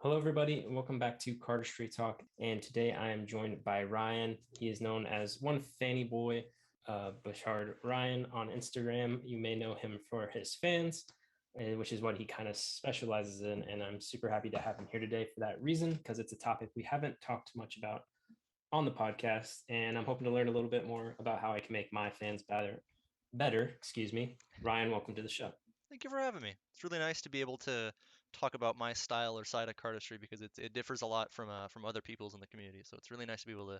Hello, everybody, and welcome back to Cardistrytalk. And today I am joined by Ryan. He is known as One Fanny Boy, Bechard Ryan on Instagram. You may know him for his fans, which is what he kind of specializes in. And I'm super happy to have him here today for that reason, because it's a topic we haven't talked much about on the podcast. And I'm hoping to learn a little bit more about how I can make my fans better. Excuse me. Ryan, welcome to the show. Thank you for having me. It's really nice to be able to talk about my style or side of cardistry because it differs a lot from other people's in the community. So it's really nice to be able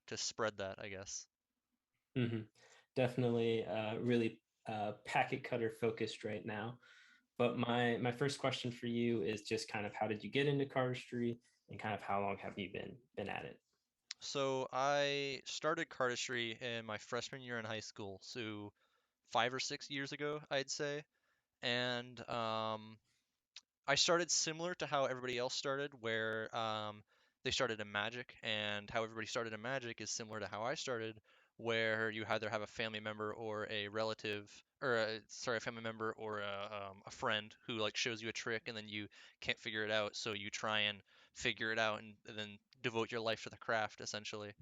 to spread that, I guess. Mm-hmm. Definitely, really packet cutter focused right now. But my first question for you is just kind of how did you get into cardistry, and kind of how long have you been at it? So I started cardistry in my freshman year in high school, so 5 or 6 years ago, I'd say. And I started similar to how everybody else started, where they started in Magic, and how everybody started in Magic is similar to how I started, where you either have a family member or a relative, or sorry, a family member or a friend who like shows you a trick, and then you can't figure it out, so you try and figure it out, and then devote your life to the craft, essentially.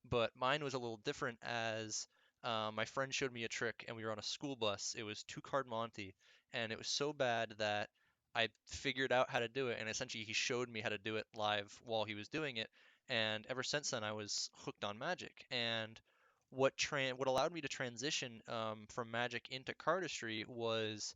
But mine was a little different, as my friend showed me a trick, and we were on a school bus. It was two card Monty, and it was so bad that I figured out how to do it, and essentially he showed me how to do it live while he was doing it. And ever since then, I was hooked on Magic. And what allowed me to transition from Magic into cardistry was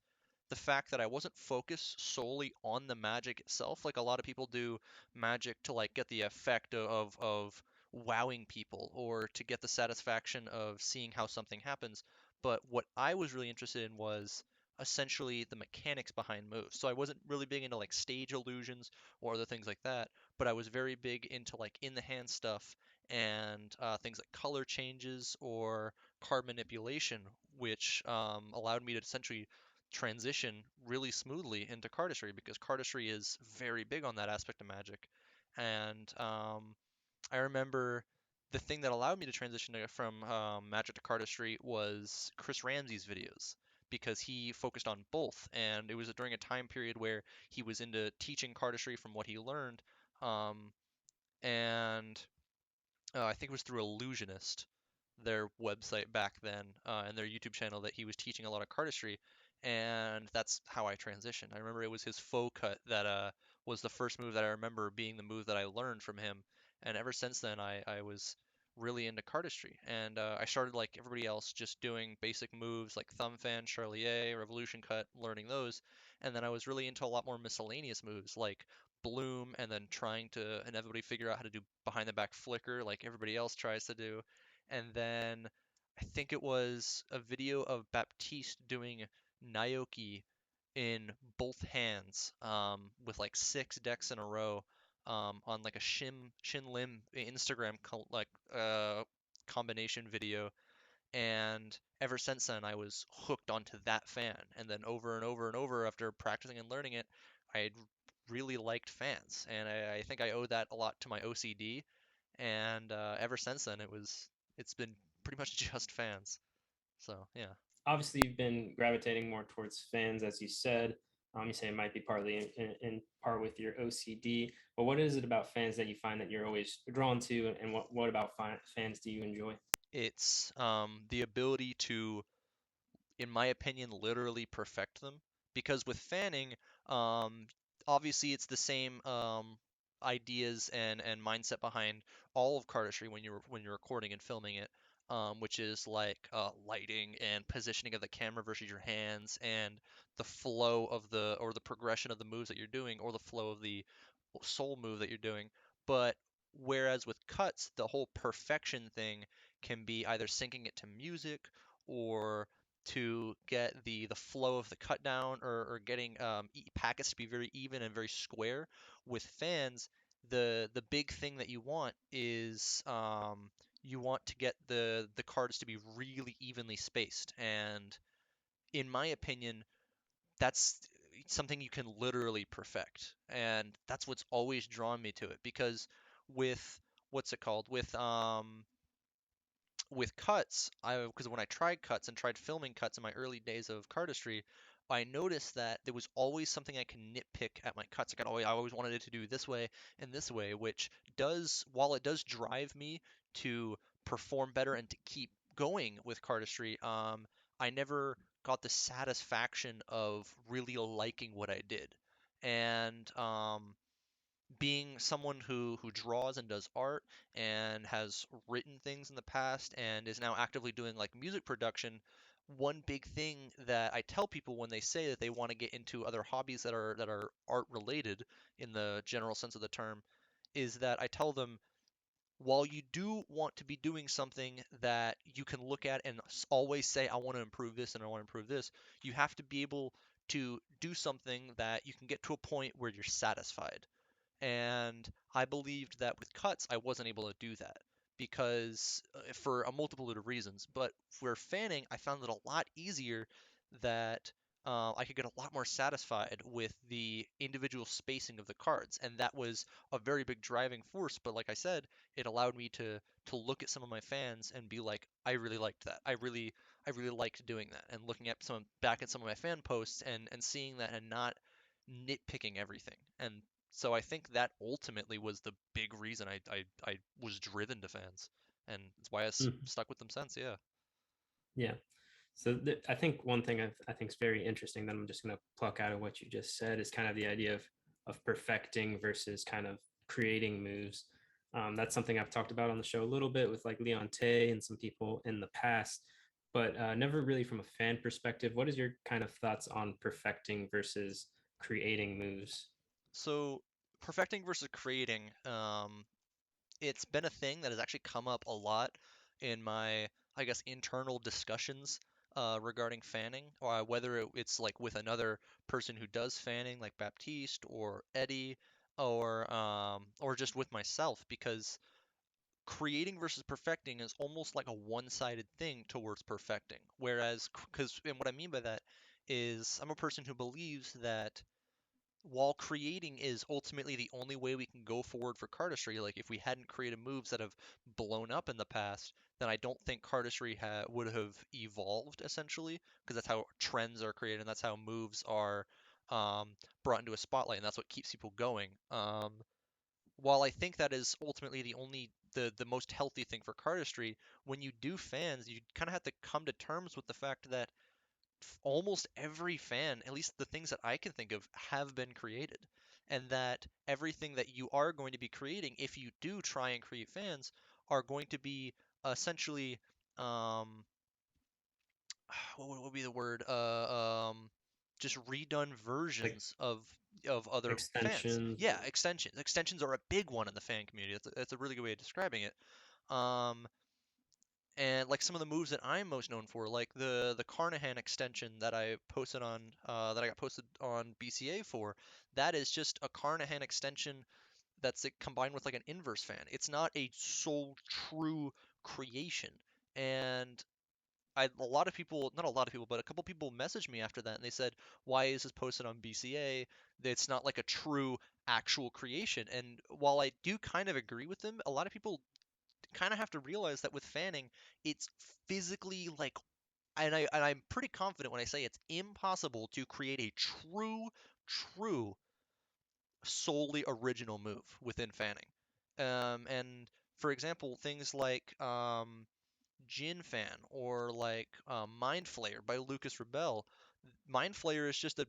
the fact that I wasn't focused solely on the Magic itself. Like a lot of people do Magic to like get the effect of wowing people or to get the satisfaction of seeing how something happens. But what I was really interested in was essentially the mechanics behind moves. So I wasn't really big into like stage illusions or other things like that, but I was very big into like in the hand stuff and things like color changes or card manipulation, which allowed me to essentially transition really smoothly into cardistry because cardistry is very big on that aspect of Magic. And I remember the thing that allowed me to transition from Magic to cardistry was Chris Ramsey's videos because he focused on both, and it was during a time period where he was into teaching cardistry from what he learned, um, and I think it was through Illusionist, their website back then, and their YouTube channel that he was teaching a lot of cardistry, and that's how I transitioned. I remember it was his faux cut that was the first move that I remember being the move that I learned from him, and ever since then I was really into cardistry, and I started like everybody else just doing basic moves like thumb fan, Charlier, revolution cut, learning those, and then I was really into a lot more miscellaneous moves like bloom and then trying to inevitably figure out how to do behind the back flicker like everybody else tries to do. And then I think it was a video of Baptiste doing Naoki in both hands with like 6 decks in a row on like a Shin Lim Instagram combination video. And ever since then, I was hooked onto that fan. And then over and over and over, after practicing and learning it, I really liked fans. And I think I owe that a lot to my OCD. And ever since then, it's been pretty much just fans. So yeah. Obviously, you've been gravitating more towards fans, as you said. You say it might be partly in part with your OCD, but what is it about fans that you find that you're always drawn to, and what about fans do you enjoy? It's the ability to, in my opinion, literally perfect them. Because with fanning, um, obviously it's the same ideas and mindset behind all of cardistry when you're recording and filming it, which is like lighting and positioning of the camera versus your hands and the flow of the or the progression of the moves that you're doing or the flow of the soul move that you're doing. But whereas with cuts, the whole perfection thing can be either syncing it to music or to get the flow of the cut down or getting packets to be very even and very square. With fans, the big thing that you want is you want to get the cards to be really evenly spaced. And in my opinion, that's something you can literally perfect. And that's what's always drawn me to it because with what's it called? with cuts, because when I tried cuts and tried filming cuts in my early days of cardistry, I noticed that there was always something I can nitpick at my cuts. I always wanted it to do this way and this way, which does, while it does drive me to perform better and to keep going with cardistry, I never got the satisfaction of really liking what I did. And being someone who draws and does art and has written things in the past and is now actively doing like music production, one big thing that I tell people when they say that they want to get into other hobbies that are art related in the general sense of the term is that I tell them, while you do want to be doing something that you can look at and always say, I want to improve this and I want to improve this, you have to be able to do something that you can get to a point where you're satisfied. And I believed that with cuts, I wasn't able to do that because for a multitude of reasons. But for fanning, I found it a lot easier that I could get a lot more satisfied with the individual spacing of the cards, and that was a very big driving force. But like I said, it allowed me to look at some of my fans and be like, I really liked that. I really liked doing that, and looking at some back at some of my fan posts and seeing that and not nitpicking everything. And so I think that ultimately was the big reason I was driven to fans, and it's why Mhm. stuck with them since. Yeah. Yeah. So I think one thing I think is very interesting that I'm just going to pluck out of what you just said is kind of the idea of perfecting versus kind of creating moves. That's something I've talked about on the show a little bit with like Leon Tay and some people in the past, but never really from a fan perspective. What is your kind of thoughts on perfecting versus creating moves? So perfecting versus creating, it's been a thing that has actually come up a lot in my, I guess, internal discussions regarding fanning, or whether it's like with another person who does fanning, like Baptiste or Eddie, or just with myself, because creating versus perfecting is almost like a one-sided thing towards perfecting. Whereas, because, and what I mean by that is I'm a person who believes that while creating is ultimately the only way we can go forward for cardistry, like if we hadn't created moves that have blown up in the past, then I don't think cardistry would have evolved essentially, because that's how trends are created and that's how moves are um, brought into a spotlight, and that's what keeps people going. While I think that is ultimately the most healthy thing for cardistry, when you do fans, you kind of have to come to terms with the fact that almost every fan, at least the things that I can think of, have been created. And that everything that you are going to be creating, if you do try and create fans, are going to be essentially, um, what would be the word? Just redone Like versions of other fans. extensions Yeah, or extensions. Extensions are a big one in the fan community. That's a really good way of describing it. Um, and like some of the moves that I'm most known for, like the Carnahan extension that I posted on that I got posted on BCA for, that is just a Carnahan extension that's like, combined with like an inverse fan. It's not a sole true creation. And a lot of people, not a lot of people, but a couple people messaged me after that and they said, why is this posted on BCA? It's not like a true actual creation. And while I do kind of agree with them, a lot of people kind of have to realize that with fanning, it's physically like, and I'm pretty confident when I say it's impossible to create a true, solely original move within fanning. And for example, things like Jin Fan or like Mind Flayer by Lucas Rebel. Mind Flayer is just a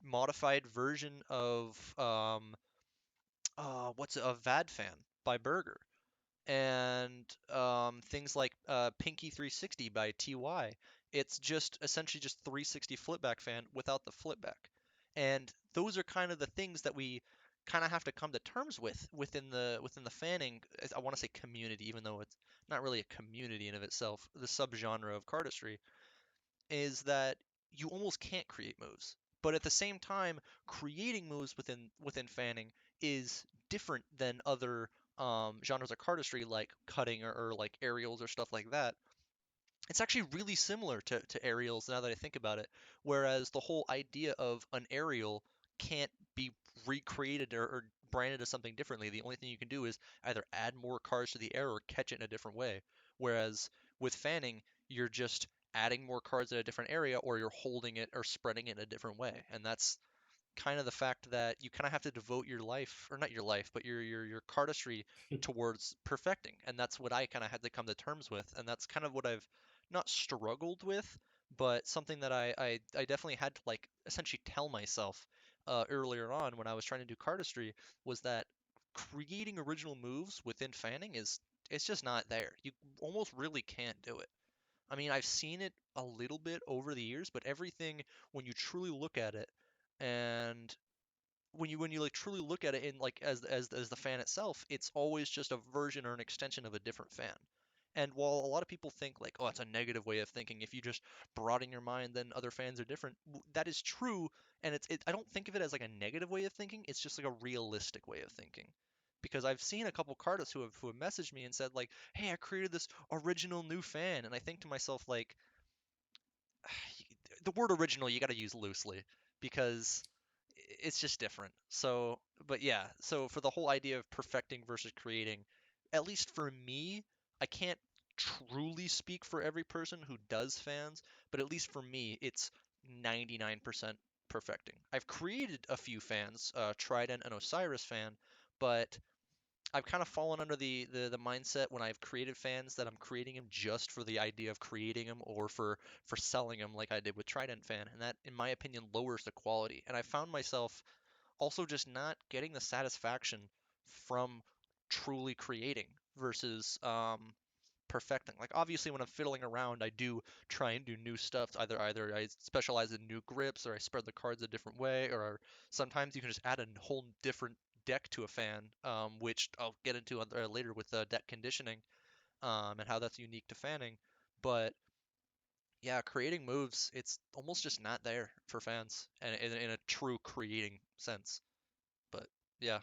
modified version of what's a Vad Fan by Burger, and things like Pinky 360 by TY. It's just essentially just 360 flipback fan without the flipback. And those are kind of the things that we kind of have to come to terms with within the fanning, I want to say community, even though it's not really a community in of itself, the subgenre of cardistry, is that you almost can't create moves. But at the same time, creating moves within fanning is different than other genres of cardistry like cutting or like aerials or stuff like that. It's actually really similar to aerials now that I think about it. Whereas the whole idea of an aerial can't be recreated or branded as something differently. The only thing you can do is either add more cards to the air or catch it in a different way. Whereas With fanning, you're just adding more cards in a different area, or you're holding it or spreading it in a different way. And that's kind of the fact that you kind of have to devote your life, or not your life, but your cardistry towards perfecting. And that's what I kind of had to come to terms with. And that's kind of what I've not struggled with, but something that I definitely had to like essentially tell myself earlier on when I was trying to do cardistry was that creating original moves within fanning is it's just not there. You almost really can't do it. I mean, I've seen it a little bit over the years, but everything when you truly look at it and when you like truly look at it in like as the fan itself, it's always just a version or an extension of a different fan. And while a lot of people think like, oh, it's a negative way of thinking, if you just broaden your mind, then other fans are different. That is true, and I don't think of it as like a negative way of thinking. It's just like a realistic way of thinking. Because I've seen a couple cardists who have messaged me and said like, hey, I created this original new fan, and I think to myself like, the word original you got to use loosely because it's just different. So, but yeah, so for the whole idea of perfecting versus creating, at least for me, I can't truly speak for every person who does fans, but at least for me, it's 99% perfecting. I've created a few fans, Trident and Osiris fan, but I've kind of fallen under the mindset when I've created fans that I'm creating them just for the idea of creating them or for selling them like I did with Trident fan, and that in my opinion lowers the quality. And I found myself also just not getting the satisfaction from truly creating versus perfecting. Like obviously when I'm fiddling around, I do try and do new stuff. Either I specialize in new grips or I spread the cards a different way, or sometimes you can just add a whole different deck to a fan, which I'll get into later with deck conditioning and how that's unique to fanning. But yeah, creating moves, it's almost just not there for fans and in a true creating sense. But yeah,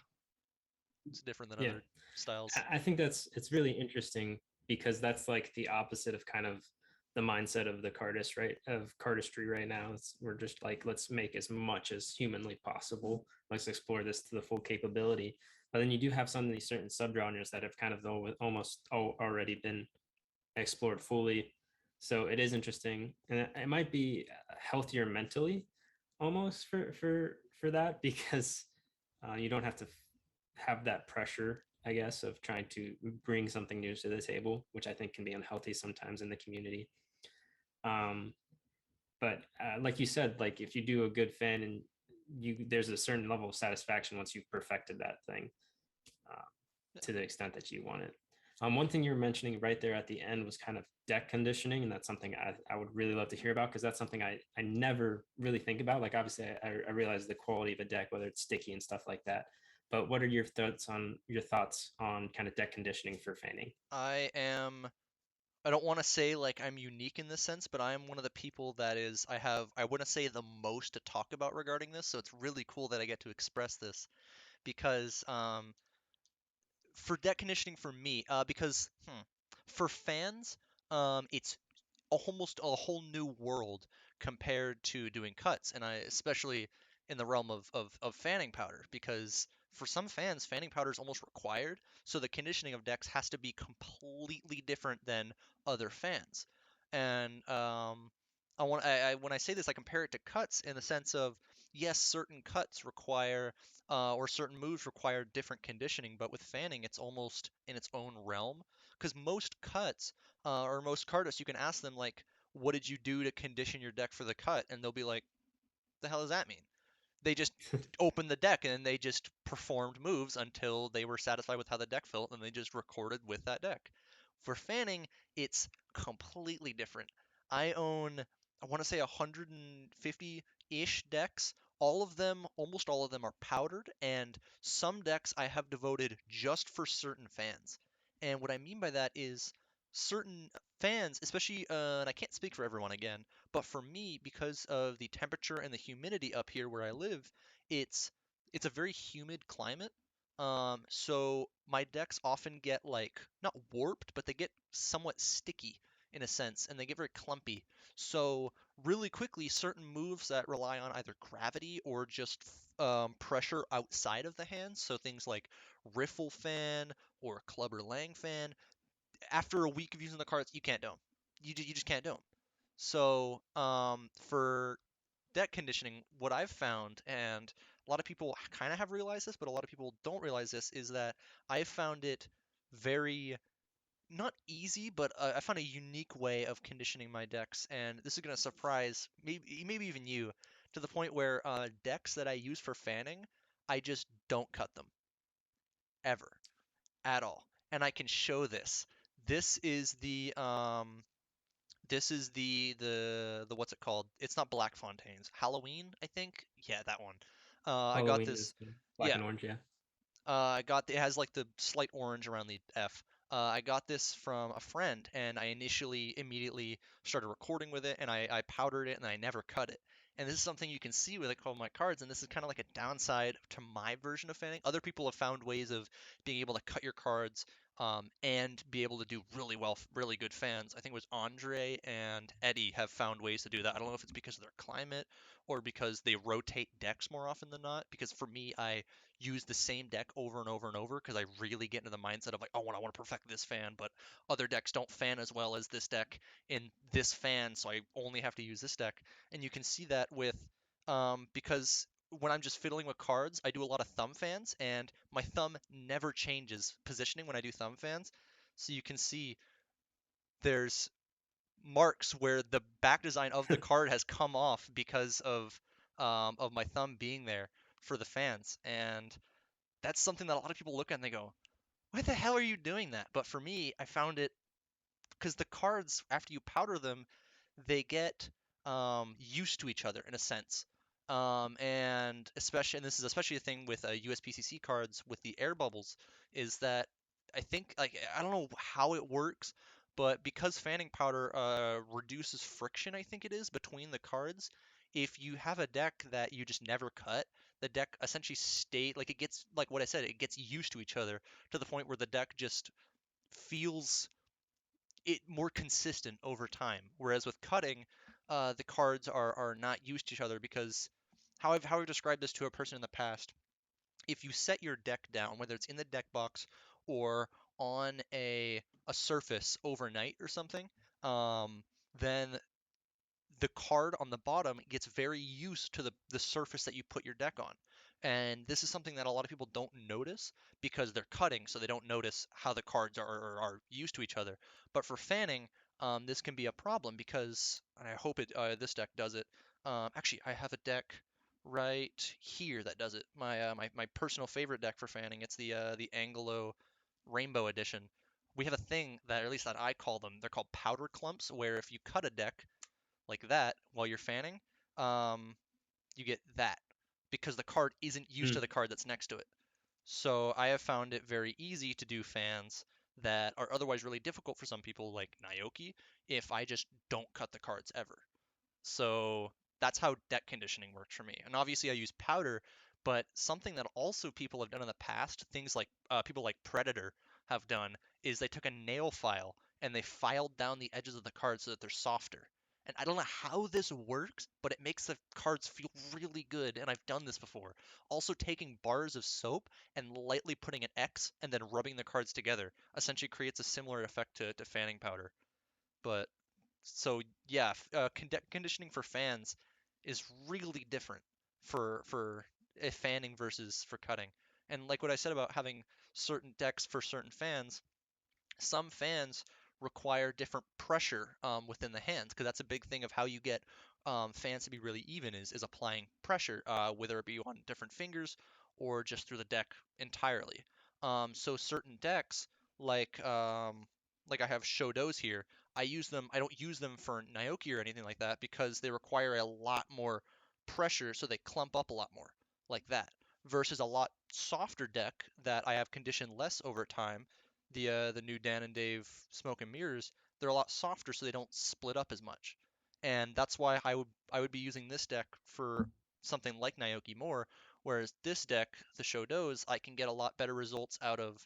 it's different than Yeah. other styles. I think it's really interesting because that's like the opposite of kind of the mindset of the cardist, right? Of cardistry right now. We're just like, let's make as much as humanly possible. Let's explore this to the full capability. But then you do have some of these certain subgenres that have kind of almost already been explored fully. So it is interesting, and it might be healthier mentally, almost for that because you don't have to have that pressure, I guess, of trying to bring something new to the table, which I think can be unhealthy sometimes in the community. Um, but like you said, like if you do a good fan and there's a certain level of satisfaction once you've perfected that thing uh, to the extent that you want it. One thing you were mentioning right there at the end was kind of deck conditioning, and that's something I would really love to hear about because that's something I never really think about. Like obviously, I realize the quality of a deck, whether it's sticky and stuff like that. But what are your thoughts on kind of deck conditioning for fanning? I am I don't want to say like I'm unique in this sense, but I am one of the people that is I want to say the most to talk about regarding this, so it's really cool that I get to express this because for deck conditioning for me, because for fans, it's almost a whole new world compared to doing cuts, and I especially in the realm of fanning powder, because for some fans, fanning powder is almost required, so the conditioning of decks has to be completely different than other fans. And when I say this, I compare it to cuts in the sense of yes, certain cuts require or certain moves require different conditioning, but with fanning, it's almost in its own realm. Because most cuts or most cardists, you can ask them like, "What did you do to condition your deck for the cut?" And they'll be like, "The hell does that mean?" They just opened the deck and they just performed moves until they were satisfied with how the deck felt, and they just recorded with that deck. For fanning, it's completely different. I own, I want to say 150-ish decks. All of them, almost all of them are powdered, and some decks I have devoted just for certain fans. And what I mean by that is certain fans, especially, and I can't speak for everyone again, but for me, because of the temperature and the humidity up here where I live, it's it's a very humid climate. So my decks often get like not warped, but they get somewhat sticky in a sense, and they get very clumpy. So really quickly, certain moves that rely on either gravity or just pressure outside of the hand, so things like Riffle Fan or Clubber Lang Fan, after a week of using the cards, you can't do them. you just can't do them. So for deck conditioning, what I've found, and a lot of people kind of have realized this, but a lot of people don't realize this, is that I've found it very not easy, but I found a unique way of conditioning my decks, and this is going to surprise maybe even you, to the point where decks that I use for fanning, I just don't cut them ever at all, and I can show this. This is the what's it called? It's not Black Fontaine's. Halloween, I think. Yeah, that one. I got Halloween this. is black Yeah, and orange, yeah. I got it has like the slight orange around the F. I got this from a friend, and I initially immediately started recording with it, and I powdered it, and I never cut it. And this is something you can see with like all my cards, and this is kind of like a downside to my version of fanning. Other people have found ways of being able to cut your cards, and be able to do really well, really good fans. I think it was Andre and Eddie have found ways to do that. I don't know if it's because of their climate or because they rotate decks more often than not. Because for me, I use the same deck over and over and over because I really get into the mindset of like, oh, I want to perfect this fan, but other decks don't fan as well as this deck in this fan, so I only have to use this deck. And you can see that with because when I'm just fiddling with cards, I do a lot of thumb fans, and my thumb never changes positioning when I do thumb fans. So you can see there's marks where the back design of the card has come off because of my thumb being there for the fans. And that's something that a lot of people look at and they go, "Why the hell are you doing that?" But for me, I found it because the cards, after you powder them, they get used to each other in a sense. And especially, and this is especially a thing with USPCC cards with the air bubbles, is that I think, like, I don't know how it works, but because fanning powder reduces friction, I think it is, between the cards. If you have a deck that you just never cut, the deck essentially like it gets, like what I said, it gets used to each other to the point where the deck just feels it more consistent over time. Whereas with cutting, the cards are not used to each other because how I've described this to a person in the past, if you set your deck down, whether it's in the deck box or on a surface overnight or something, then the card on the bottom gets very used to the surface that you put your deck on. And this is something that a lot of people don't notice because they're cutting, so they don't notice how the cards are used to each other. But for fanning, this can be a problem because, and I hope this deck does it. Actually, I have a deck right here that does it. My personal favorite deck for fanning. It's the Anglo Rainbow Edition. We have a thing that, or at least that I call them, they're called powder clumps, where if you cut a deck like that while you're fanning, um, you get that because the card isn't used to Mm. the card that's next to it. So I have found it very easy to do fans that are otherwise really difficult for some people, like Naoki, if I just don't cut the cards ever. So that's how deck conditioning works for me. And obviously, I use powder, but something that also people have done in the past, things like people like Predator have done, is they took a nail file and they filed down the edges of the cards so that they're softer. And I don't know how this works, but it makes the cards feel really good, and I've done this before. Also, taking bars of soap and lightly putting an X and then rubbing the cards together essentially creates a similar effect to fanning powder. But so yeah, conditioning for fans is really different for fanning versus for cutting. And like what I said about having certain decks for certain fans, some fans require different pressure within the hands because that's a big thing of how you get fans to be really even is applying pressure, whether it be on different fingers or just through the deck entirely. So certain decks, like like I have Shodos here, I use them. I don't use them for Naoki or anything like that because they require a lot more pressure, so they clump up a lot more, like that. Versus a lot softer deck that I have conditioned less over time, the new Dan and Dave Smoke and Mirrors, they're a lot softer, so they don't split up as much. And that's why I would be using this deck for something like Naoki more, whereas this deck, the Shodos, I can get a lot better results out of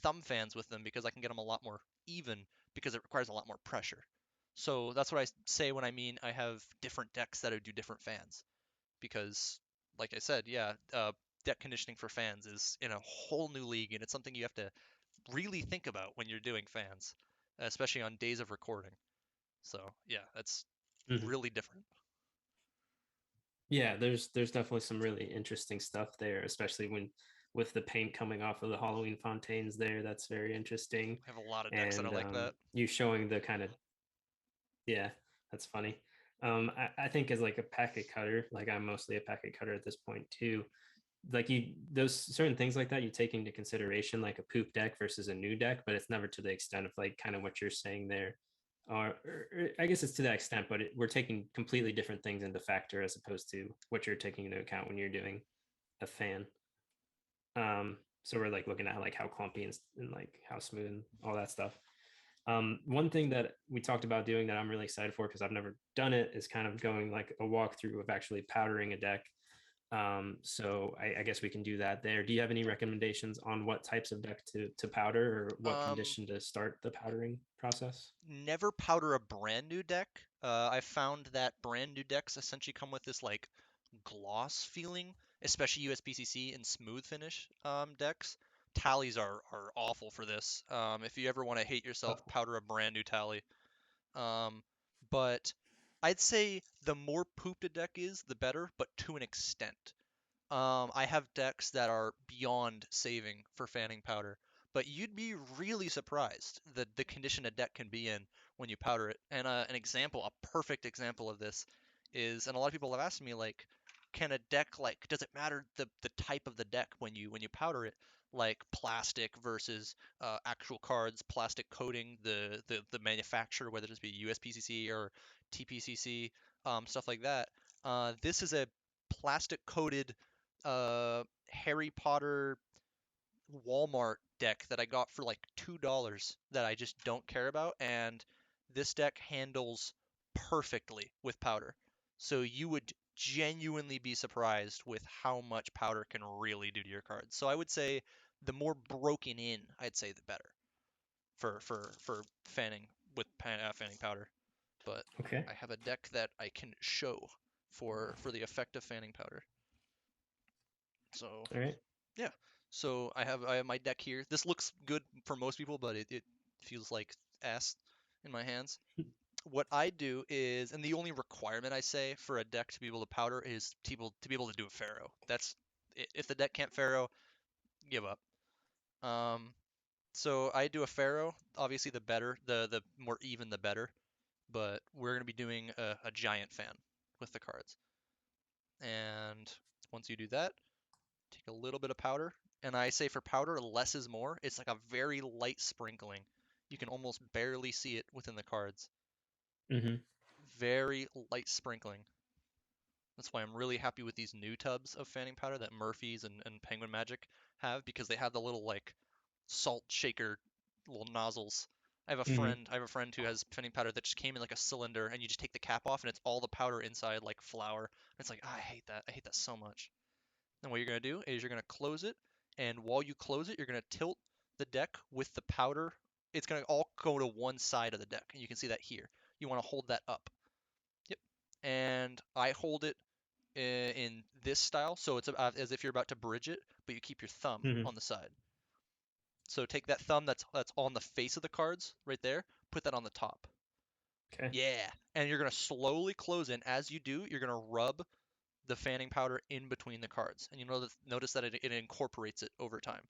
thumb fans with them because I can get them a lot more even because it requires a lot more pressure. So that's what I say when I mean I have different decks that do different fans because, like I said, yeah, deck conditioning for fans is in a whole new league, and it's something you have to really think about when you're doing fans, especially on days of recording. So yeah, that's Mhm. really different. Yeah, there's definitely some really interesting stuff there, especially when with the paint coming off of the Halloween fontaines there. That's very interesting. I have a lot of decks that are And like that. you showing the kind of, yeah, that's funny. I think as like a packet cutter, like I'm mostly a packet cutter at this point too. Like you, those certain things like that you take into consideration, like a poop deck versus a new deck, but it's never to the extent of like kind of what you're saying there. Or I guess it's to that extent, but we're taking completely different things into factor as opposed to what you're taking into account when you're doing a fan. So we're like looking at like how clumpy and like how smooth and all that stuff. One thing that we talked about doing that I'm really excited for because I've never done it is kind of going like a walkthrough of actually powdering a deck. So I guess we can do that there. Do you have any recommendations on what types of deck to powder or what Um, condition to start the powdering process? Never powder a brand new deck. I found that brand new decks essentially come with this like gloss feeling, especially USPCC and smooth finish decks. Tallies are awful for this. If you ever want to hate yourself, Oh, powder a brand new tally. Um, but I'd say the more pooped a deck is, the better, but to an extent. I have decks that are beyond saving for fanning powder, but you'd be really surprised the condition a deck can be in when you powder it. And an example, a perfect example of this is, and a lot of people have asked me like, can a deck like, does it matter the type of the deck when you powder it? Like plastic versus actual cards, plastic coating, the manufacturer, whether it be USPCC or TPCC, stuff like that. This is a plastic coated Harry Potter Walmart deck that I got for like $2 that I just don't care about, and this deck handles perfectly with powder. So you would genuinely be surprised with how much powder can really do to your cards. So I would say the more broken in, I'd say the better for fanning with fanning powder. But okay. I have a deck that I can show for the effect of fanning powder. So All right. yeah. So I have my deck here. This looks good for most people, but it feels like ass in my hands. What I do is, and the only requirement I say for a deck to be able to powder is to be able to do a Pharaoh. That's if the deck can't Pharaoh, give up. Um, so I do a Pharaoh. Obviously, the better, the more even, the better. But we're gonna be doing a giant fan with the cards. And once you do that, take a little bit of powder, and I say for powder, less is more. It's like a very light sprinkling. You can almost barely see it within the cards. Mm-hmm. Very light sprinkling. That's why I'm really happy with these new tubs of fanning powder that Murphy's and Penguin Magic have because they have the little like salt shaker little nozzles. Mm-hmm. I have a friend who has fanning powder that just came in like a cylinder and you just take the cap off and it's all the powder inside like flour. And it's like, I hate that. I hate that so much. And what you're going to do is you're going to close it, and while you close it, you're going to tilt the deck with the powder. It's going to all go to one side of the deck, and you can see that here. You want to hold that up. Yep. And I hold it in this style, so it's as if you're about to bridge it, but you keep your thumb Mm-hmm. on the side. So take that thumb that's on the face of the cards right there, put that on the top. Okay. Yeah. And you're going to slowly close in. As you do, you're going to rub the fanning powder in between the cards, and you know notice that it incorporates it over time.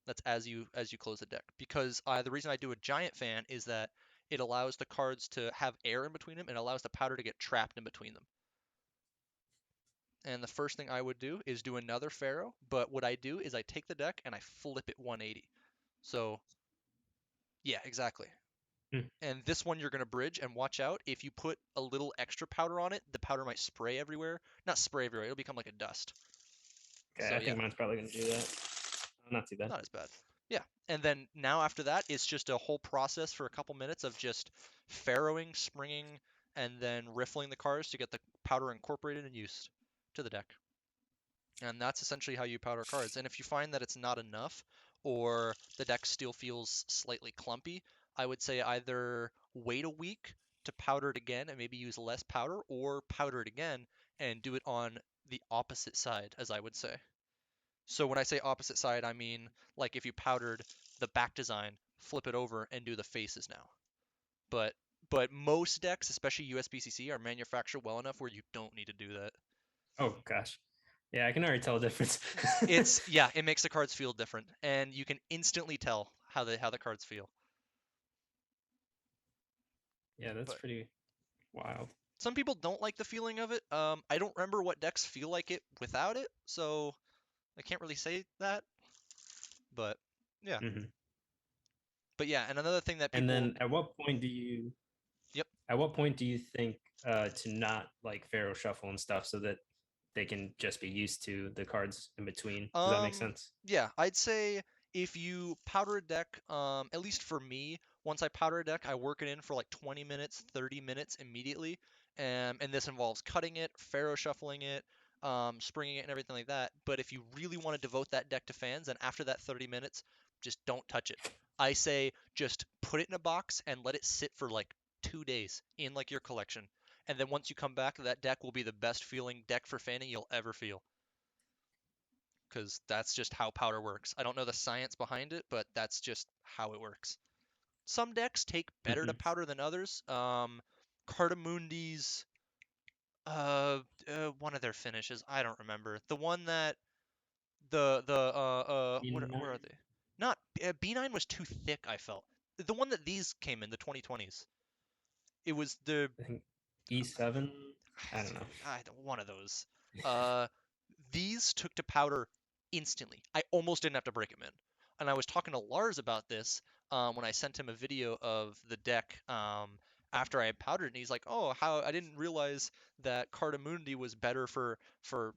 That's as you close the deck. Because the reason I do a giant fan is that it allows the cards to have air in between them and allows the powder to get trapped in between them. And the first thing I would do is do another Pharaoh, but what I do is I take the deck and I flip it 180. So yeah, exactly. Mm. And this one you're going to bridge and watch out. If you put a little extra powder on it, the powder might spray everywhere. Not spray everywhere, it'll become like a dust. Okay. So I yeah, think mine's probably gonna do that. Not too bad. not as bad. Yeah, and then now after that, it's just a whole process for a couple minutes of just farrowing, springing, and then riffling the cards to get the powder incorporated and used to the deck. And that's essentially how you powder cards. And if you find that it's not enough, or the deck still feels slightly clumpy, I would say either wait a week to powder it again and maybe use less powder, or powder it again and do it on the opposite side, as I would say. So when I say opposite side, I mean like if you powdered the back design, flip it over and do the faces now. But But most decks, especially USBCC, are manufactured well enough where you don't need to do that. Oh gosh. Yeah, I can already tell the difference. It's yeah, it makes the cards feel different, and you can instantly tell how the cards feel. Yeah, that's But pretty wild. some people don't like the feeling of it. I don't remember what decks feel like it without it, so I can't really say that. But yeah, Hmm. but yeah, and another thing that And people, then yep. at what point do you think to not like Pharaoh shuffle and stuff so that they can just be used to the cards in between? Does that make Um, sense? yeah, I'd say if you powder a deck, at least for me, once I powder a deck, I work it in for like 20 minutes, 30 minutes immediately. And this involves cutting it, Pharaoh shuffling it, springing it, and everything like that. But if you really want to devote that deck to fans, then after that 30 minutes, just don't touch it. I say just put it in a box and let it sit for like 2 days in like your collection. And then once you come back, that deck will be the best feeling deck for fanning you'll ever feel because that's just how powder works. I don't know the science behind it, but that's just how it works. Some decks take better to Hmm. powder than others. Cardamundi's, one of their finishes, I don't remember. The one that where are B9, they? Not B9 was too thick, I felt. The one that these came in the 2020s. It was the I think E7. I don't know. one of those. Uh, these took to powder instantly. I almost didn't have to break them in. And I was talking to Lars about this when I sent him a video of the deck after I had powdered, and he's like, "Oh, how I didn't realize that Cardamundi was better for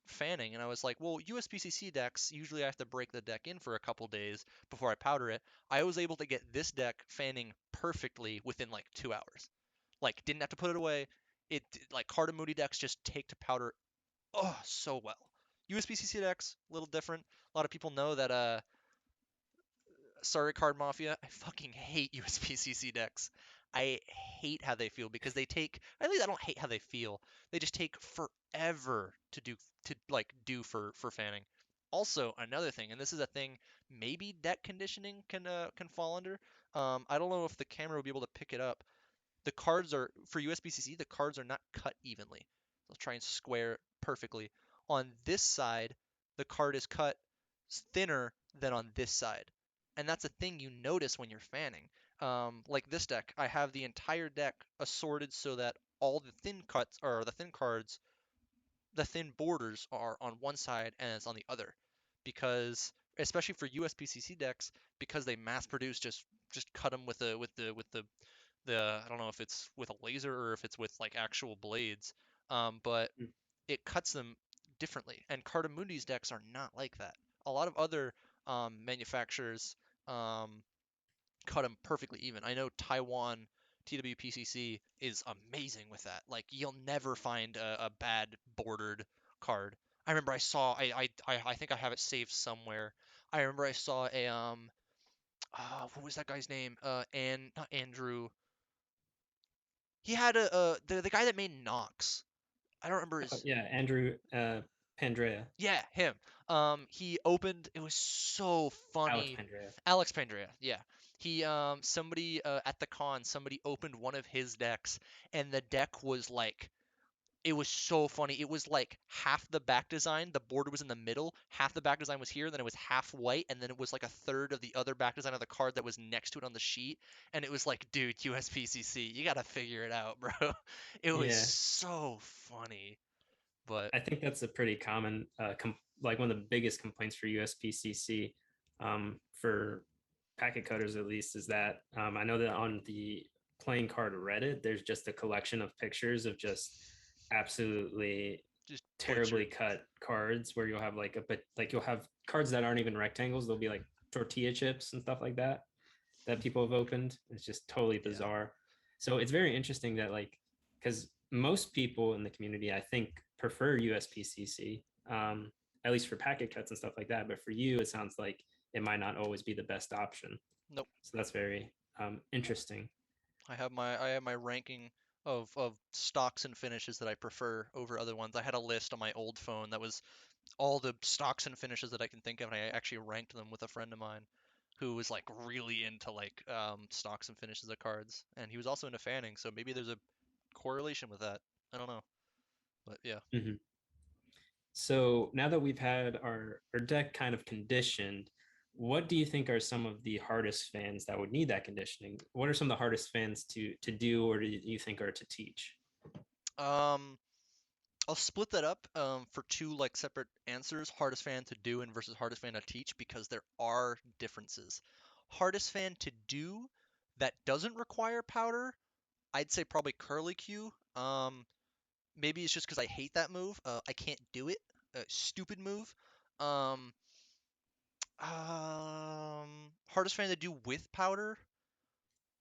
fanning." And I was like, "Well, USBCC decks usually I have to break the deck in for a couple days before I powder it. I was able to get this deck fanning perfectly within like 2 hours. Like, didn't have to put it away. It like Cardamundi decks just take to powder so well. USBCC decks a little different. A lot of people know that sorry Card Mafia, I fucking hate USBCC decks. I hate how they feel because they take at least I don't hate how they feel. They just take forever to do for fanning. Also, another thing, and this is a thing maybe deck conditioning can fall under. I don't know if the camera will be able to pick it up. The cards are for USBCC, the cards are not cut evenly. Let's try and square perfectly. On this side, the card is cut thinner than on this side. And that's a thing you notice when you're fanning. Like this deck, I have the entire deck assorted so that all the thin cuts or the thin cards, the thin borders are on one side and it's on the other. Because especially for USBCC decks, because they mass produce just cut them with the I don't know if it's with a laser or if it's with like actual blades, but it cuts them differently. And Cardamundi's decks are not like that. A lot of other manufacturers um, cut them perfectly even. I know Taiwan TWPCC is amazing with that. Like you'll never find a bad bordered card. I remember I saw I think I have it saved somewhere. I remember I saw a what was that guy's name? And not Andrew. He had the guy that made Nox. I don't remember his. Yeah, Andrew Pandrea, Yeah, him. He opened. It was so Alex funny. Pandrea. Alex Pandrea. Yeah. He somebody at the con somebody opened one of his decks and the deck was like it was so funny. It was like half the back design, the border was in the middle, half the back design was here, then it was half white, and then it was like a third of the other back design of the card that was next to it on the sheet. And it was like, dude, USPCC, you gotta figure it out, bro. It was Yeah, so funny. But I think that's a pretty common, like one of the biggest complaints for USPCC, for packet cutters at least, is that I know that on the playing card Reddit, there's just a collection of pictures of just absolutely just terribly butchered. cut cards where you'll have like but like you'll have cards that aren't even rectangles. They'll be like tortilla chips and stuff like that that people have opened. It's just totally Yeah. bizarre. So it's very interesting that like because most people in the community, I think, prefer USPCC, at least for packet cuts and stuff like that. But for you, it sounds like it might not always be the best option. Nope. So that's very interesting. I have my ranking of stocks and finishes that I prefer over other ones. I had a list on my old phone that was all the stocks and finishes that I can think of, and I actually ranked them with a friend of mine. who was like really into like stocks and finishes of cards, and he was also into fanning, so maybe there's a correlation with that. I don't know, but yeah. Mhm. So now that we've had our deck kind of conditioned, what do you think are some of the hardest fans that would need that conditioning? What are some of the hardest fans to do, or do you think are to teach? Um, I'll split that up for two like separate answers: hardest fan to do and versus hardest fan to teach, because there are differences. Hardest fan to do that doesn't require powder, I'd say probably curly Q. Maybe it's just because I hate that move. I can't do it. Stupid move. Um, Hardest fan to do with powder.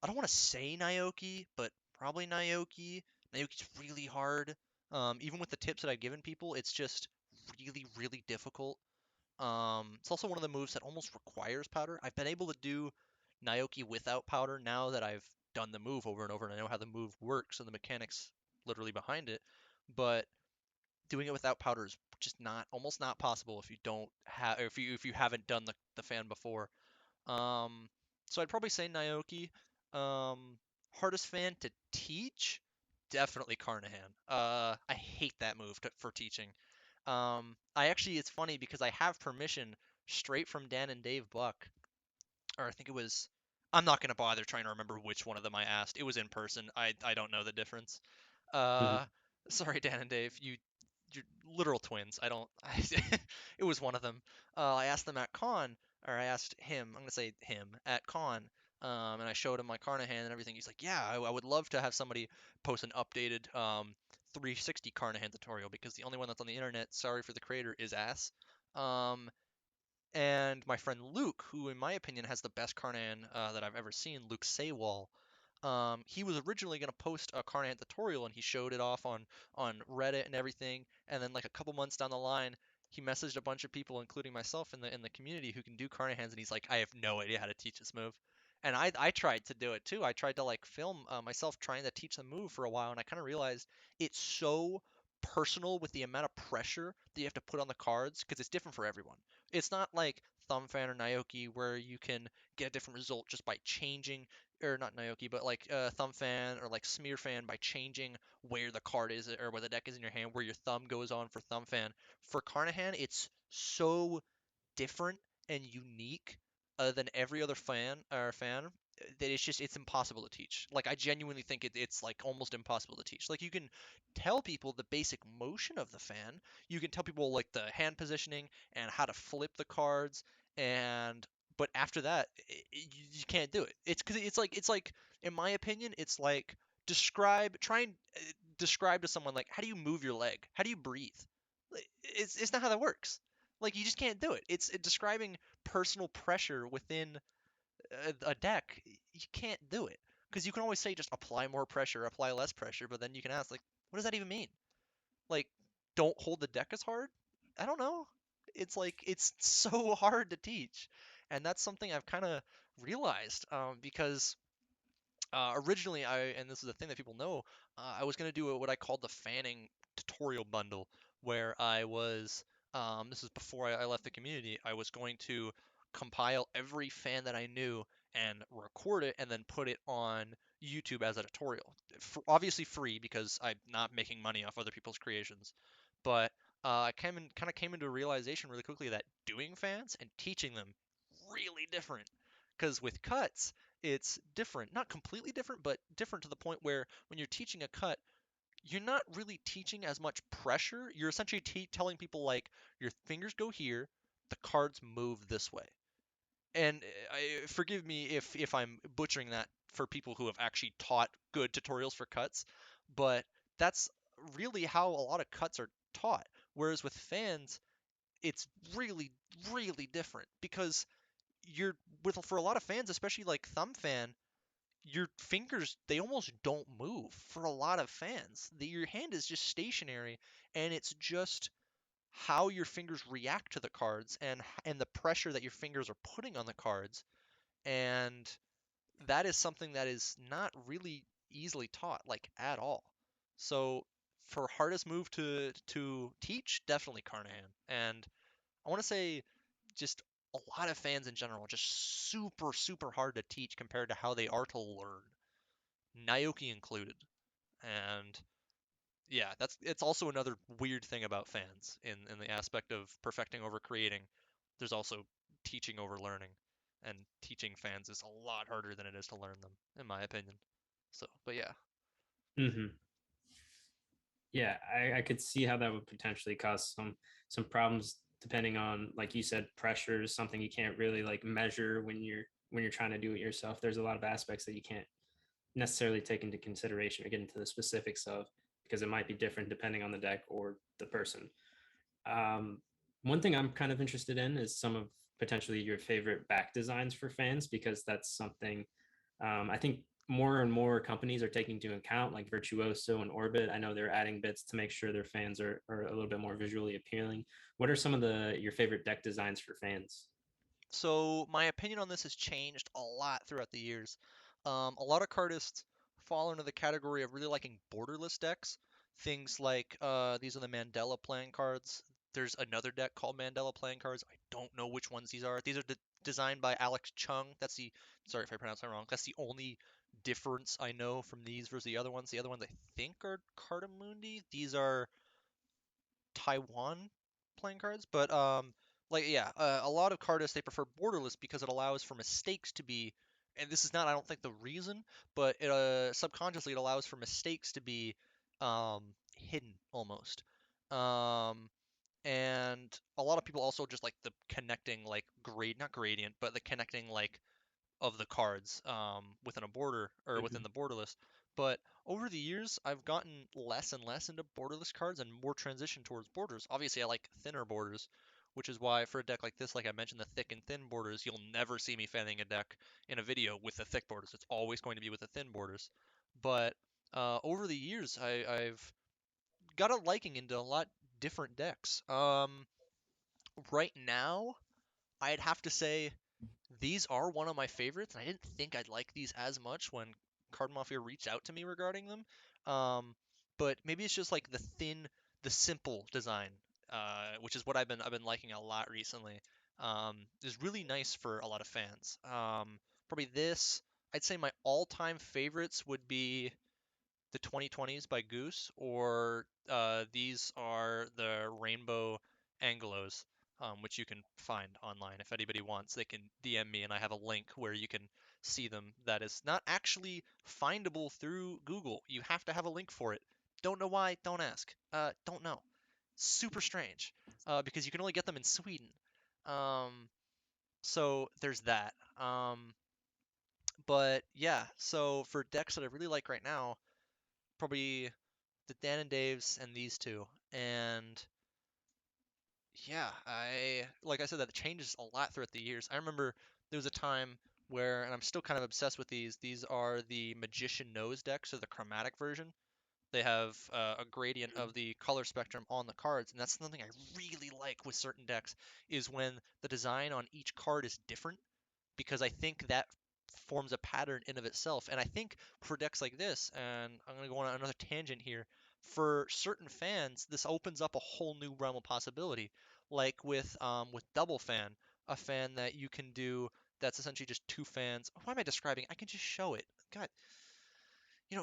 I don't want to say Naoki, but probably Naoki. Naoki's really hard. Even with the tips that I've given people, it's just really, really difficult. It's also one of the moves that almost requires powder. I've been able to do Naoki without powder now that I've done the move over and over and I know how the move works and the mechanics literally behind it. But doing it without powder is just not almost not possible if you don't have if you haven't done the fan before. Um, so I'd probably say Naoki. Um, Hardest fan to teach, definitely Carnahan. I hate that move for teaching. I actually, it's funny because I have permission straight from Dan and Dave Buck, or I think it was. I'm not gonna bother trying to remember which one of them I asked. It was in person. I don't know the difference. Mhm. Uh, Sorry, Dan and Dave. You're literal twins. I don't. It was one of them. I asked them at con, or I asked him. I'm gonna say him at con. And I showed him my Carnahan and everything. He's like, "Yeah, I would love to have somebody post an updated 360 Carnahan tutorial because the only one that's on the internet, sorry for the creator, is ass." Um, and my friend Luke, who in my opinion has the best Carnahan that I've ever seen, Luke Saywall. He was originally going to post a Carnahan tutorial and he showed it off on Reddit and everything. And then like a couple months down the line, he messaged a bunch of people, including myself in the community, who can do Carnahans, and he's like, I have no idea how to teach this move. And I tried to do it too. I tried to like film myself trying to teach the move for a while, and I kind of realized it's so personal with the amount of pressure that you have to put on the cards because it's different for everyone. It's not like Thumb Fan or Naoki where you can get a different result just by changing, or not Naoki, but like Thumb Fan or like Smear Fan by changing where the card is or where the deck is in your hand, where your thumb goes on for Thumb Fan. For Carnahan, it's so different and unique than every other fan that it's impossible to teach. Like I genuinely think it's like almost impossible to teach. Like you can tell people the basic motion of the fan. You can tell people like the hand positioning and how to flip the cards and but after that you can't do it. It's because it's like in my opinion it's like try and describe to someone like how do you move your leg? How do you breathe? It's not how that works. Like you just can't do it. It's describing personal pressure within a deck. You can't do it because you can always say just apply more pressure, apply less pressure, but then you can ask like, what does that even mean? Like, don't hold the deck as hard? I don't know. It's like it's so hard to teach, and that's something I've kind of realized because originally, and this is a thing that people know, I was going to do what I called the fanning tutorial bundle, where I was, this is before I left the community, I was going to compile every fan that I knew and record it and then put it on YouTube as a tutorial. Obviously free because I'm not making money off other people's creations, but I kind of came into a realization really quickly that doing fans and teaching them really different. Because with cuts, it's different. Not completely different, but different to the point where when you're teaching a cut, you're not really teaching as much pressure. You're essentially telling people like your fingers go here, the cards move this way. And forgive me if I'm butchering that for people who have actually taught good tutorials for cuts, but that's really how a lot of cuts are taught. Whereas with fans, it's really, really different because you're with for a lot of fans, especially like thumb fan, your fingers they almost don't move for a lot of fans. Your hand is just stationary, and it's just how your fingers react to the cards and the pressure that your fingers are putting on the cards, and that is something that is not really easily taught like at all. So for hardest move to teach, definitely Carnahan. And I want to say just a lot of fans in general just super, super hard to teach compared to how they are to learn, Naoki included. And yeah, it's also another weird thing about fans in the aspect of perfecting over creating. There's also teaching over learning, and teaching fans is a lot harder than it is to learn them, in my opinion. So, but yeah. Hmm. Yeah, I could see how that would potentially cause some problems depending on, like you said, pressure is something you can't really like measure when you're trying to do it yourself. There's a lot of aspects that you can't necessarily take into consideration or get into the specifics of, because it might be different depending on the deck or the person. Um, One thing I'm kind of interested in is some of potentially your favorite back designs for fans, because that's something I think more and more companies are taking into account, like Virtuoso and Orbit. I know they're adding bits to make sure their fans are a little bit more visually appealing. What are some of your favorite deck designs for fans? So my opinion on this has changed a lot throughout the years. A lot of cardists fall into the category of really liking borderless decks. Things like these are the Mandela playing cards. There's another deck called Mandela playing cards. I don't know which ones these are. These are designed by Alex Chung. Sorry if I pronounced that wrong. That's the only difference I know from these versus the other ones. The other ones I think are Cardamundi. These are Taiwan playing cards, but like yeah, a lot of cardists they prefer borderless because it allows for mistakes to be, and this is not I don't think the reason, but subconsciously it allows for mistakes to be um, hidden almost. Um, and a lot of people also just like the connecting like grade not gradient, but the connecting like of the cards within a border or within Mhm. the border list. But over the years, I've gotten less and less into borderless cards and more transition towards borders. Obviously, I like thinner borders, which is why for a deck like this, like I mentioned, the thick and thin borders, you'll never see me fanning a deck in a video with the thick borders. It's always going to be with the thin borders. But over the years, I've got a liking into a lot different decks. Right now, I'd have to say these are one of my favorites, and I didn't think I'd like these as much when Card Mafia reached out to me regarding them. Um, but maybe it's just like the simple design, which is what I've been liking a lot recently. Is really nice for a lot of fans. Probably this. I'd say my all-time favorites would be the 2020s by Goose, or these are the Rainbow Anglos, which you can find online. If anybody wants, they can DM me, and I have a link where you can see them. That is not actually findable through Google. You have to have a link for it. Don't know why, don't ask. Don't know. Super strange, because you can only get them in Sweden. Um, so there's that. But yeah, so for decks that I really like right now, probably the Dan and Daves and these two. And yeah, I like I said that changes a lot throughout the years. I remember there was a time where, and I'm still kind of obsessed with these. These are the Magician Nose decks, so the chromatic version. They have a gradient of the color spectrum on the cards, and that's something I really like with certain decks, is when the design on each card is different, because I think that forms a pattern in of itself. And I think for decks like this, and I'm going to go on another tangent here, for certain fans, this opens up a whole new realm of possibility. Like with Double Fan, a fan that you can do that's essentially just two fans. Why am I describing? I can just show it. God,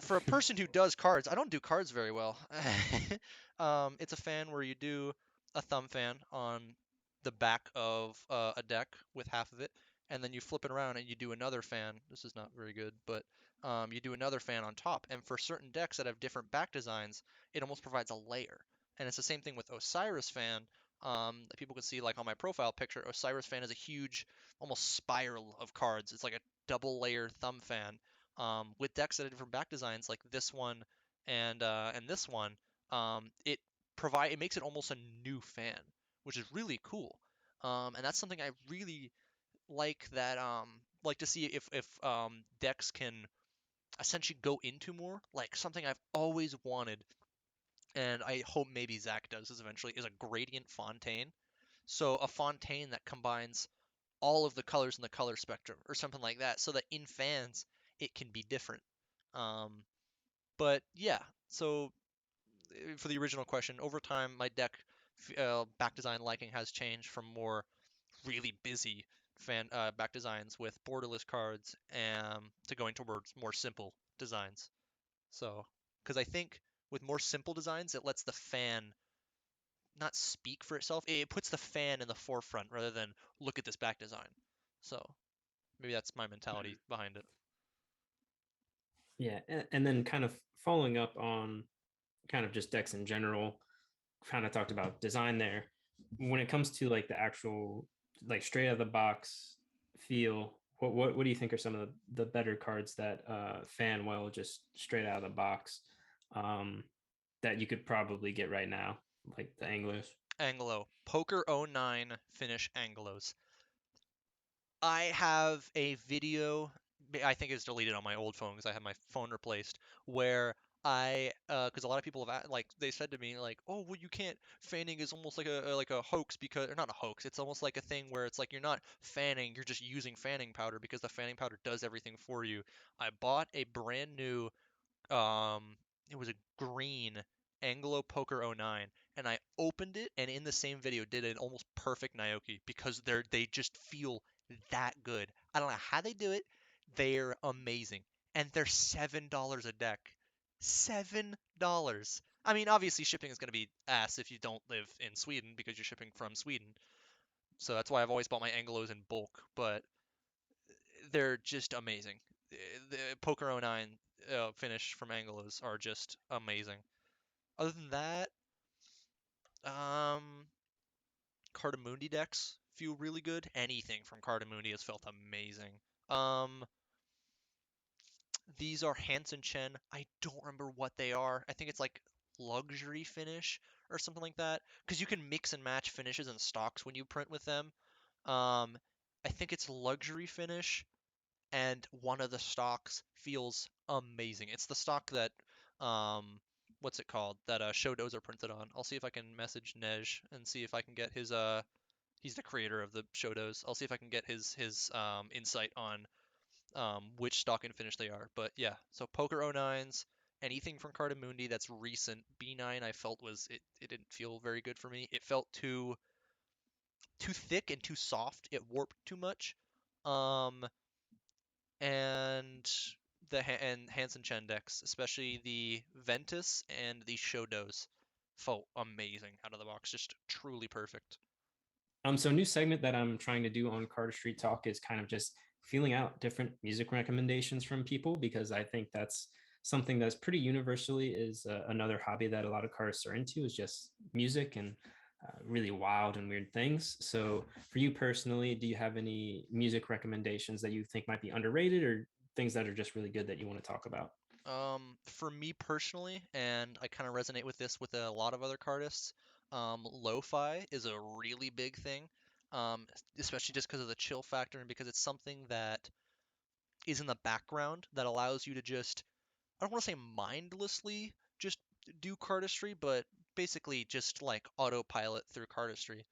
for a person who does cards, I don't do cards very well. It's a fan where you do a thumb fan on the back of a deck with half of it, and then you flip it around and you do another fan. This is not very good, but you do another fan on top. And for certain decks that have different back designs, it almost provides a layer. And it's the same thing with Osiris fan. That people can see like on my profile picture. Osiris fan is a huge, almost spiral of cards. It's like a double layer thumb fan with decks that have different back designs, like this one and this one. It makes it almost a new fan, which is really cool. And that's something I really like to see if decks can essentially go into more. Like something I've always wanted, and I hope maybe Zach does this eventually, is a gradient fontaine. So a fontaine that combines all of the colors in the color spectrum or something like that, so that in fans it can be different. Um, but yeah, so for the original question, over time my deck back design liking has changed from more really busy fan back designs with borderless cards and to going towards more simple designs. So, because I think with more simple designs, it lets the fan not speak for itself. It puts the fan in the forefront rather than look at this back design. So maybe that's my mentality behind it. Yeah, and then kind of following up on kind of just decks in general, kind of talked about design there. When it comes to like the actual like straight out of the box feel, what do you think are some of the better cards that fan well just straight out of the box um, that you could probably get right now, like the Anglos? Anglo. Poker '09 finish Anglos. I have a video, I think it's deleted on my old phone because I had my phone replaced, where because a lot of people have like they said to me like, oh well, you can't, fanning is almost like a hoax, because, or not a hoax, it's almost like a thing where it's like you're not fanning, you're just using fanning powder because the fanning powder does everything for you. I bought a brand new um it was a green Anglo Poker '09, and I opened it, and in the same video did an almost perfect Naoki because they just feel that good. I don't know how they do it. They're amazing. And they're $7 a deck. $7. I mean, obviously shipping is going to be ass if you don't live in Sweden because you're shipping from Sweden. So that's why I've always bought my Anglos in bulk, but they're just amazing. The Poker '09 finish from Anglos are just amazing. Other than that, um, Cardamundi decks feel really good. Anything from Cardamundi has felt amazing. Um, these are Hansen Chen. I don't remember what they are. I think it's like luxury finish or something like that. Because you can mix and match finishes and stocks when you print with them. Um, I think it's luxury finish, and one of the stocks feels amazing. It's the stock that, what's it called? That Shodos are printed on. I'll see if I can message Nej and see if I can get his he's the creator of the Shodos. I'll see if I can get his insight on which stock and finish they are. But yeah, so Poker '09s, anything from Cardamundi that's recent. B9 I felt was it didn't feel very good for me. It felt too thick and too soft. It warped too much. Um, and and Hansen Chen decks, especially the Ventus and the Shodos, felt amazing out of the box. Just truly perfect. So a new segment that I'm trying to do on Cardistry Talk is kind of just feeling out different music recommendations from people because I think that's something that's pretty universally is another hobby that a lot of cardists are into is just music and really wild and weird things. So for you personally, do you have any music recommendations that you think might be underrated or things that are just really good that you want to talk about? For me personally, and I kind of resonate with this with a lot of other cardists, lo-fi is a really big thing, especially just because of the chill factor and because it's something that is in the background that allows you to just, I don't want to say mindlessly just do cardistry, but basically just like autopilot through cardistry.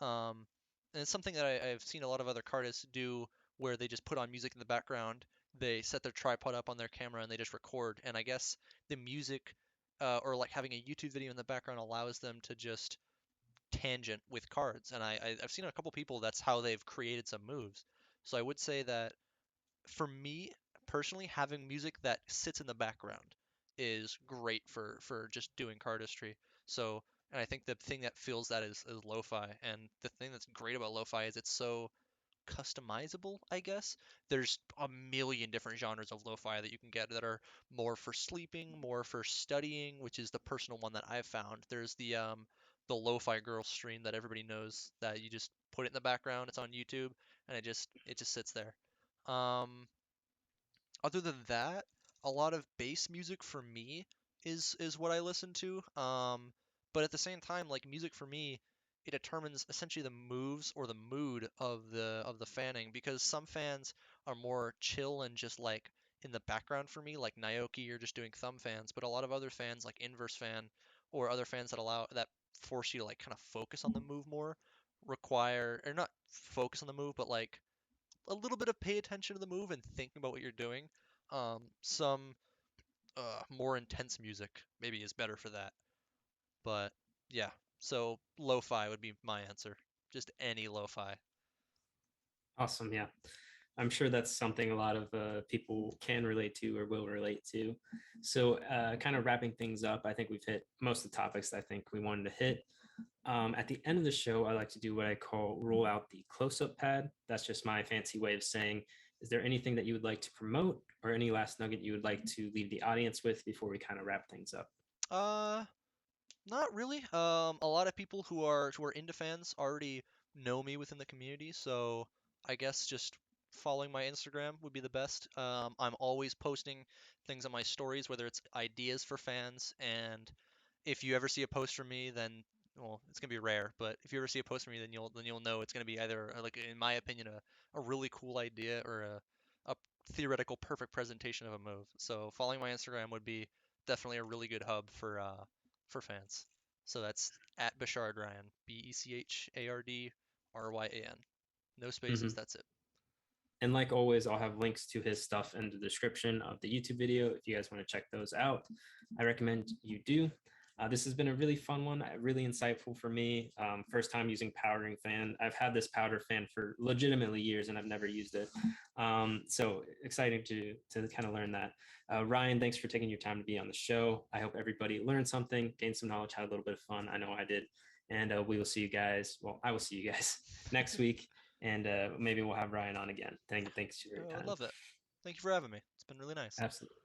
Um, and it's something that I've seen a lot of other cardists do where they just put on music in the background, they set their tripod up on their camera, and they just record. And I guess the music, or like having a YouTube video in the background, allows them to just tangent with cards. And I've seen a couple people, that's how they've created some moves. So I would say that for me personally, having music that sits in the background is great for just doing cardistry. So, and I think the thing that feels that is lo-fi, and the thing that's great about lo-fi is it's so customizable, I guess. There's a million different genres of lo-fi that you can get that are more for sleeping, more for studying, which is the personal one that I've found. There's the lo-fi girl stream that everybody knows that you just put it in the background, it's on YouTube, and it just sits there. Um, Other than that, a lot of bass music for me is what I listen to. But at the same time, like music for me, it determines essentially the moves or the mood of the fanning, because some fans are more chill and just like in the background for me, like Naoki, you're just doing thumb fans, but a lot of other fans like inverse fan or other fans that force you to like kind of focus on the move more, require, or not focus on the move, but like a little bit of pay attention to the move and thinking about what you're doing. Some more intense music maybe is better for that. But yeah, so lo-fi would be my answer. Just any lo-fi. Awesome. Yeah. I'm sure that's something a lot of people can relate to or will relate to. So, kind of wrapping things up, I think we've hit most of the topics I think we wanted to hit. At the end of the show, I like to do what I call roll out the close up pad. That's just my fancy way of saying, is there anything that you would like to promote or any last nugget you would like to leave the audience with before we kind of wrap things up? Uh, Not really. A lot of people who are into fans already know me within the community, so I guess just following my Instagram would be the best. I'm always posting things on my stories, whether it's ideas for fans, and if you ever see a post from me, then well, it's gonna be rare, but if you ever see a post from me, then you'll know it's gonna be either like in my opinion a really cool idea or a theoretical perfect presentation of a move. So following my Instagram would be definitely a really good hub for fans. So that's at Bechard Ryan, BECHARDRYAN. No spaces, Mhm. that's it. And like always, I'll have links to his stuff in the description of the YouTube video if you guys want to check those out. I recommend you do. This has been a really fun one, really insightful for me. First time using powdering fan. I've had this powder fan for legitimately years and I've never used it. So exciting to kind of learn that. Ryan, thanks for taking your time to be on the show. I hope everybody learned something, gained some knowledge, had a little bit of fun. I know I did. And we will see you guys. Well, I will see you guys next week and maybe we'll have Ryan on again. Thanks for your I would time. love that. Thank you for having me. It's been really nice. Absolutely.